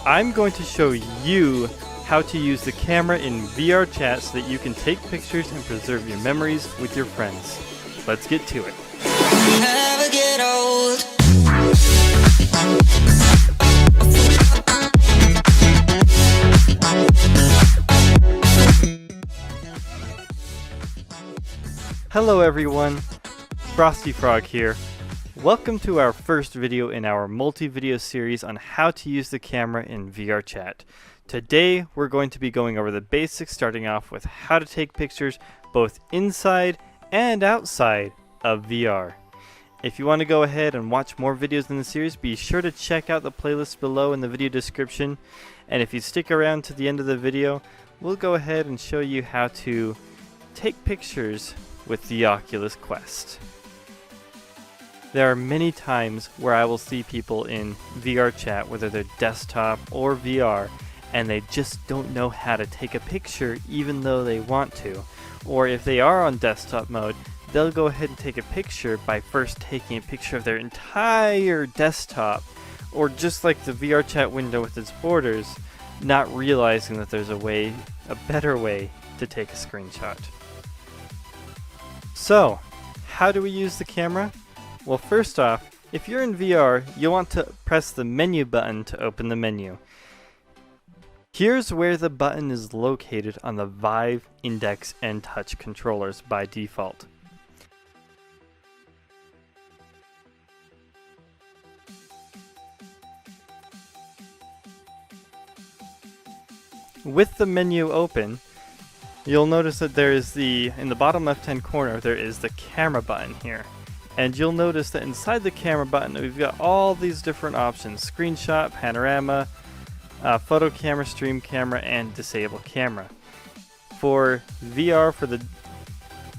I'm going to show you how to use the camera in VRChat so that you can take pictures and preserve your memories with your friends. Let's get to it. Never get old. Hello everyone, Frostyfrog here. Welcome to our first video in our multi-video series on how to use the camera in VRChat. Today we're going to be going over the basics, starting off with how to take pictures both inside and outside of VR. If you want to go ahead and watch more videos in the series, be sure to check out the playlist below in the video description. And if you stick around to the end of the video, we'll go ahead and show you how to take pictures with the Oculus Quest. There are many times where I will see people in VRChat, whether they're desktop or VR, and they just don't know how to take a picture even though they want to. Or if they are on desktop mode, they'll go ahead and take a picture by first taking a picture of their entire desktop, or just like the VRChat window with its borders, not realizing that there's a better way to take a screenshot. So, how do we use the camera? Well, first off, if you're in VR, you'll want to press the menu button to open the menu. Here's where the button is located on the Vive, Index, and Touch controllers by default. With the menu open, you'll notice that there is in the bottom left-hand corner, there is the camera button here. And you'll notice that inside the camera button, we've got all these different options: screenshot, panorama, photo camera, stream camera, and disable camera. For VR, for the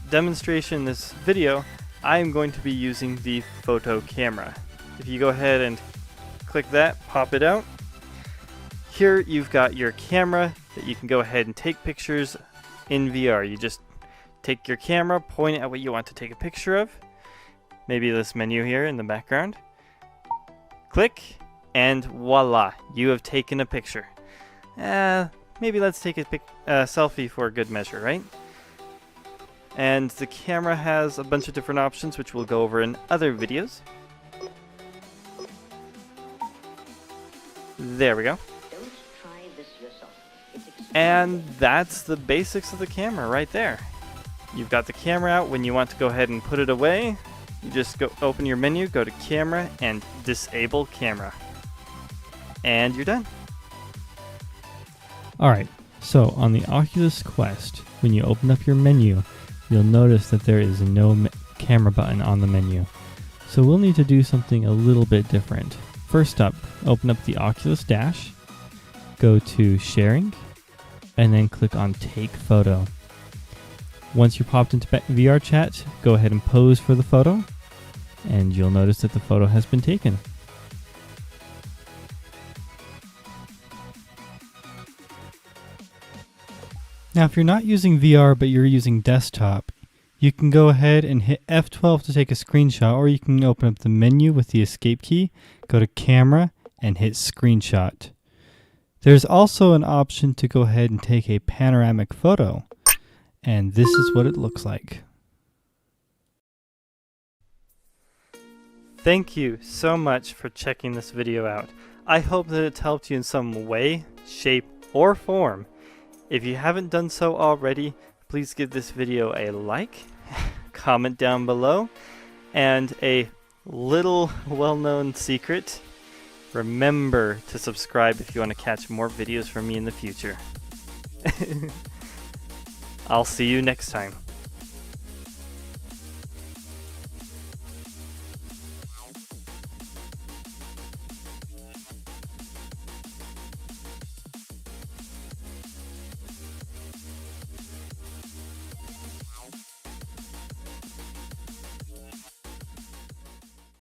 demonstration in this video, I am going to be using the photo camera. If you go ahead and click that, pop it out. Here you've got your camera that you can go ahead and take pictures in VR. You just take your camera, point it at what you want to take a picture of. Maybe this menu here in the background. Click, and voila, you have taken a picture. Maybe let's take a selfie for a good measure, right? And the camera has a bunch of different options, which we'll go over in other videos. There we go. And that's the basics of the camera right there. You've got the camera out. When you want to go ahead and put it away, you just go open your menu, go to camera, and disable camera. And you're done. Alright, so on the Oculus Quest, when you open up your menu, you'll notice that there is no camera button on the menu. So we'll need to do something a little bit different. First up, open up the Oculus Dash, go to Sharing, and then click on Take Photo. Once you're popped into VRChat, go ahead and pose for the photo, and you'll notice that the photo has been taken. Now, if you're not using VR but you're using desktop, you can go ahead and hit F12 to take a screenshot, or you can open up the menu with the escape key, go to Camera, and hit Screenshot. There's also an option to go ahead and take a panoramic photo, and this is what it looks like. Thank you so much for checking this video out. I hope that it's helped you in some way, shape, or form. If you haven't done so already, please give this video a like, comment down below, and a little well-known secret: remember to subscribe if you want to catch more videos from me in the future. I'll see you next time.